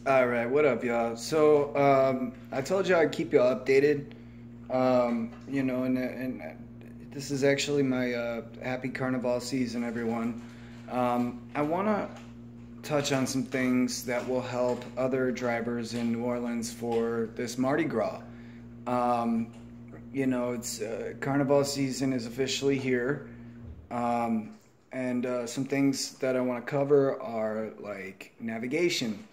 All right, what up, y'all? So, I told you I'd keep y'all updated. And this is actually my happy Carnival season, everyone. I want to touch on some things that will help other drivers in New Orleans for this Mardi Gras. Um, it's Carnival season is officially here. And some things that I want to cover are like navigation.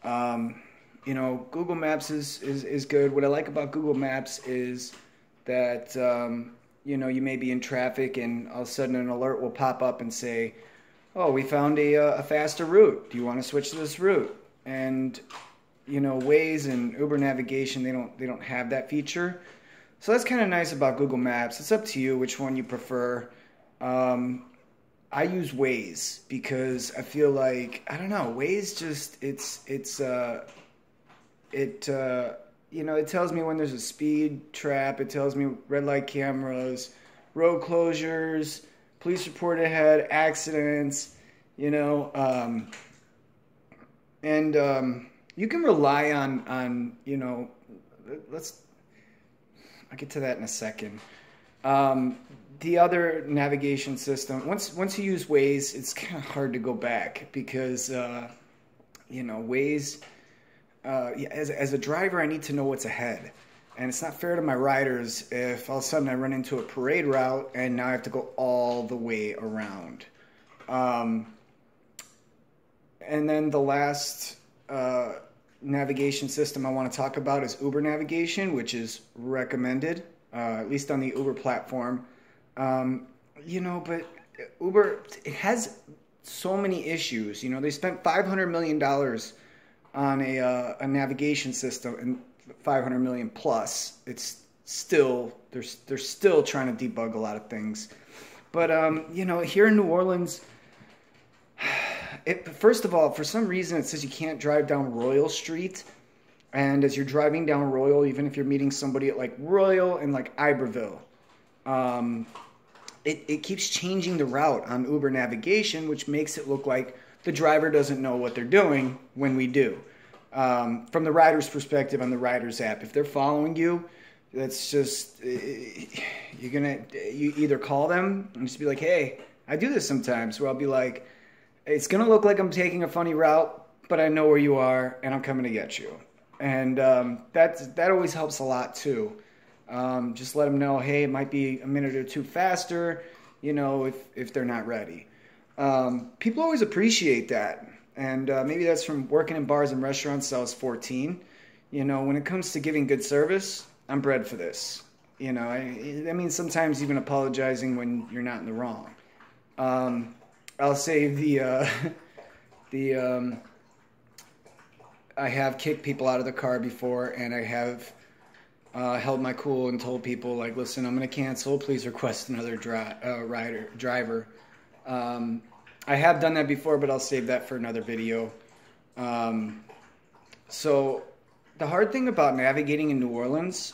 Um, Google Maps is good. What I like about Google Maps is that, you may be in traffic and all of a sudden an alert will pop up and say, oh, we found a faster route. Do you want to switch to this route? And, Waze and Uber navigation, they don't have that feature. So that's kind of nice about Google Maps. It's up to you which one you prefer. Um, I use Waze because I feel like I don't know. Waze just it tells me when there's a speed trap. It tells me red light cameras, road closures, police report ahead, accidents. You know, and you can rely on let's I'll get to that in a second. Um, the other navigation system, once you use Waze, it's kind of hard to go back because Waze. Yeah, as a driver, I need to know what's ahead, and it's not fair to my riders if all of a sudden I run into a parade route and now I have to go all the way around. Um, and then the last navigation system I want to talk about is Uber navigation, which is recommended, at least on the Uber platform. Um, but Uber, it has so many issues. They spent $500 million on a navigation system and 500 million plus. It's still they're still trying to debug a lot of things. But here in New Orleans, first of all, for some reason it says you can't drive down Royal Street. And as you're driving down Royal, even if you're meeting somebody at like Royal and like Iberville, um, it keeps changing the route on Uber navigation, which makes it look like the driver doesn't know what they're doing when we do. From the rider's perspective on the rider's app, if they're following you, that's just you either call them and just be like, hey, I do this sometimes where I'll be like, it's gonna look like I'm taking a funny route, but I know where you are and I'm coming to get you. And that always helps a lot too. Just let them know, hey, it might be a minute or two faster, if they're not ready. People always appreciate that. And maybe that's from working in bars and restaurants since I was 14. When it comes to giving good service, I'm bred for this. I mean, sometimes even apologizing when you're not in the wrong. I'll say I have kicked people out of the car before, and I have held my cool and told people, like, listen, I'm going to cancel. Please request another driver. I have done that before, but I'll save that for another video. So the hard thing about navigating in New Orleans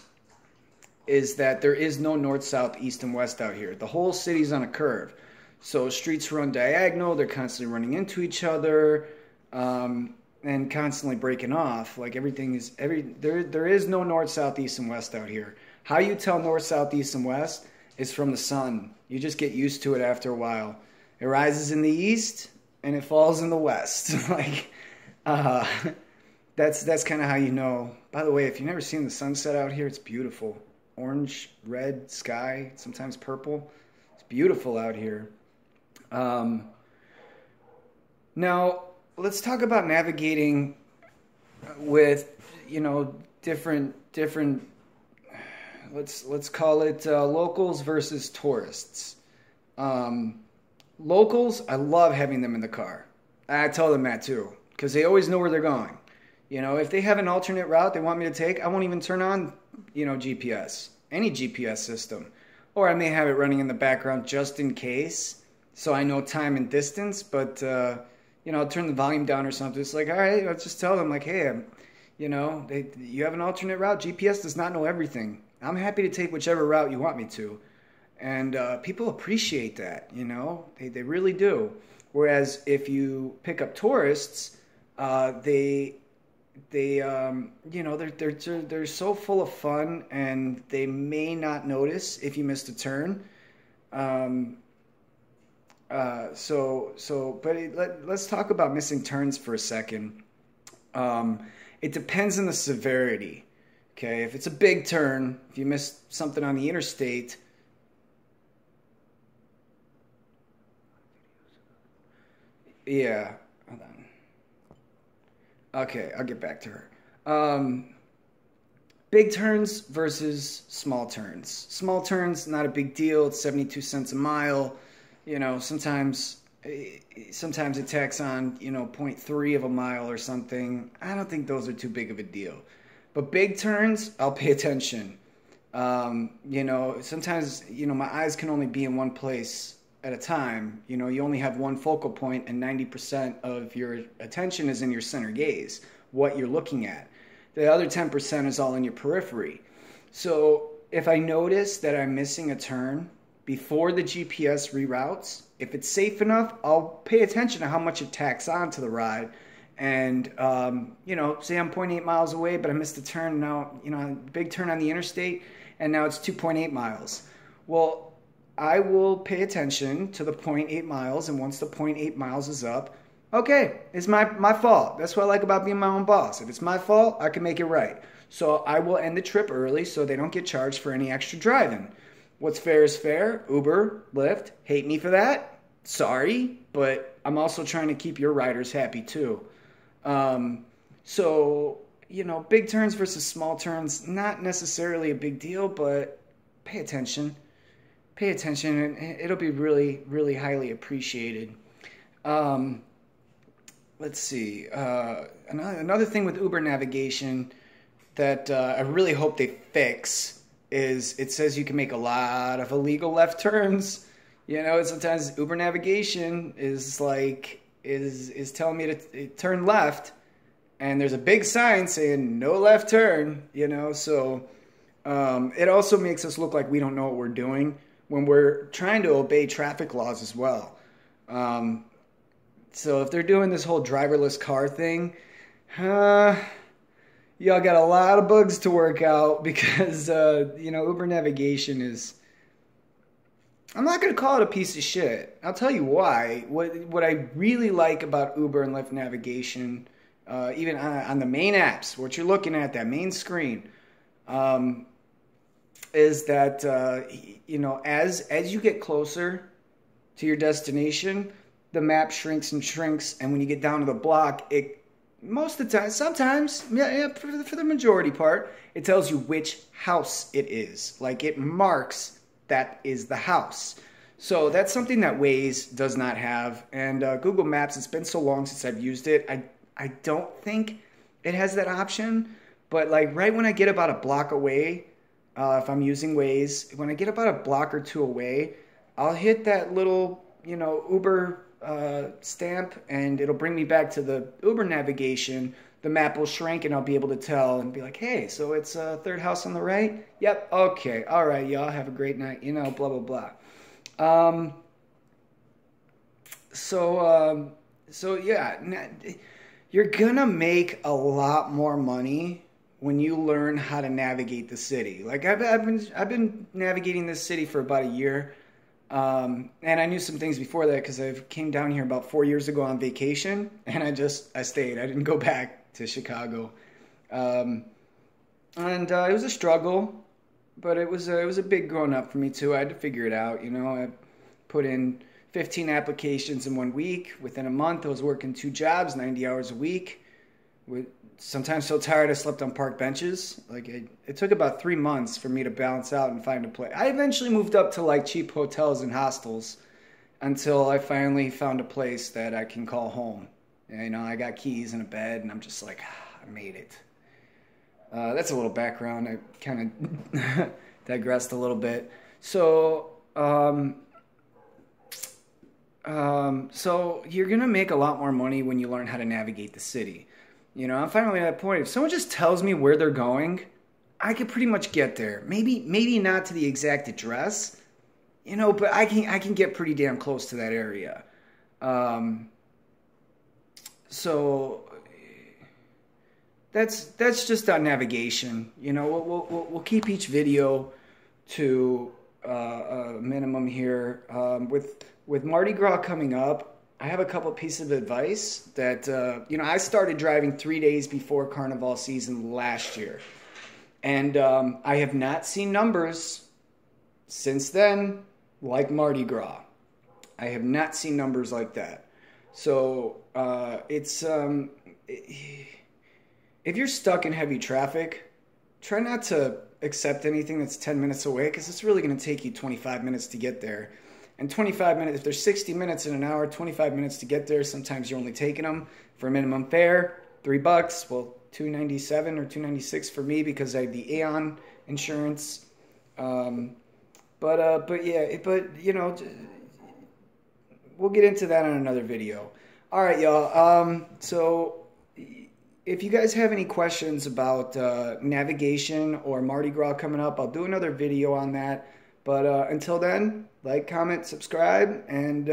is that there is no north, south, east, and west out here. The whole city's on a curve. So streets run diagonal. They're constantly running into each other and constantly breaking off. Like there is no north, south, east, and west out here. How you tell north, south, east, and west is from the sun. You just get used to it after a while. It rises in the east and it falls in the west. That's kind of how you know. By the way, if you've never seen the sunset out here, it's beautiful. Orange, red sky, sometimes purple. It's beautiful out here. Now let's talk about navigating with different. Let's call it locals versus tourists. Locals, I love having them in the car. I tell them that too, because they always know where they're going. If they have an alternate route they want me to take, I won't even turn on, GPS, any GPS system. Or I may have it running in the background just in case, so I know time and distance, but, I'll turn the volume down or something. It's like, all right, I'll just tell them, like, hey, you have an alternate route. GPS does not know everything. I'm happy to take whichever route you want me to. And people appreciate that, they really do. Whereas if you pick up tourists, they they you know, they're so full of fun, and they may not notice if you missed a turn. Um, but let's talk about missing turns for a second. Um, it depends on the severity. Okay, if it's a big turn, if you miss something on the interstate, yeah. Hold on. Okay, I'll get back to her. Um, Big turns versus small turns. Small turns, not a big deal. It's 72 cents a mile. You know, sometimes it tacks on, you know, zero point 0.3 of a mile or something. I don't think those are too big of a deal. But big turns, I'll pay attention. You know, sometimes, you know, my eyes can only be in one place at a time. You know, you only have one focal point, and 90% of your attention is in your center gaze, what you're looking at. The other 10% is all in your periphery. So if I notice that I'm missing a turn before the GPS reroutes, if it's safe enough, I'll pay attention to how much it tacks on to the ride. And, you know, say I'm zero point 0.8 miles away, but I missed a turn now, you know, big turn on the interstate, and now it's 2.8 miles. Well, I will pay attention to the zero point 0.8 miles, and once the zero point 0.8 miles is up, okay, it's my fault. That's what I like about being my own boss. If it's my fault, I can make it right. So I will end the trip early so they don't get charged for any extra driving. What's fair is fair. Uber, Lyft, hate me for that. Sorry, but I'm also trying to keep your riders happy too. So, you know, big turns versus small turns, not necessarily a big deal, but pay attention. Pay attention, and it'll be really, really highly appreciated. Um, let's see. Another thing with Uber navigation that I really hope they fix is it says you can make a lot of illegal left turns. You know, sometimes Uber navigation is like is telling me to turn left, and there's a big sign saying no left turn. You know, so it also makes us look like we don't know what we're doing when we're trying to obey traffic laws as well. So if they're doing this whole driverless car thing, y'all got a lot of bugs to work out because, you know, Uber navigation is, I'm not going to call it a piece of shit. I'll tell you why. What I really like about Uber and Lyft navigation, even on the main apps, what you're looking at, that main screen, is that, you know, as you get closer to your destination, the map shrinks and shrinks, and when you get down to the block, it most of the time, sometimes, yeah, for the majority part, it tells you which house it is. Like, it marks that is the house. So that's something that Waze does not have. And Google Maps, it's been so long since I've used it, I don't think it has that option. But like right when I get about a block away, if I'm using Waze, when I get about a block or two away, I'll hit that little, you know, Uber stamp, and it'll bring me back to the Uber navigation. The map will shrink, and I'll be able to tell and be like, hey, so it's third house on the right? Yep, okay, all right, y'all, have a great night, you know, blah, blah, blah. So yeah, you're gonna make a lot more money when you learn how to navigate the city. Like I've been navigating this city for about a year. And I knew some things before that because I came down here about 4 years ago on vacation, and I stayed. I didn't go back to Chicago. And it was a struggle, but it was a big growing up for me too. I had to figure it out. You know, I put in 15 applications in 1 week. Within a month, I was working 2 jobs, 90 hours a week. Sometimes so tired I slept on park benches. Like it took about 3 months for me to balance out and find a place. I eventually moved up to like cheap hotels and hostels until I finally found a place that I can call home. And, you know, I got keys and a bed, and I'm just like, I made it. That's a little background. I kind of digressed a little bit. So, so you're gonna make a lot more money when you learn how to navigate the city. You know, I'm finally at that point. If someone just tells me where they're going, I could pretty much get there. Maybe not to the exact address, you know, but I can get pretty damn close to that area. So that's just on navigation. You know, we'll keep each video to a minimum here. With Mardi Gras coming up, I have a couple pieces of advice that you know, I started driving 3 days before Carnival season last year, and I have not seen numbers since then like Mardi Gras. I have not seen numbers like that. So if you're stuck in heavy traffic, try not to accept anything that's 10 minutes away, because it's really going to take you 25 minutes to get there. And 25 minutes, if there's 60 minutes in an hour, 25 minutes to get there, sometimes you're only taking them for a minimum fare, $3. Well, $2.97 or $2.96 for me because I have the Aon insurance. But you know, we'll get into that on another video. All right, y'all. So if you guys have any questions about navigation or Mardi Gras coming up, I'll do another video on that. But until then, like, comment, subscribe, and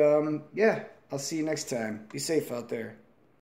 yeah, I'll see you next time. Be safe out there.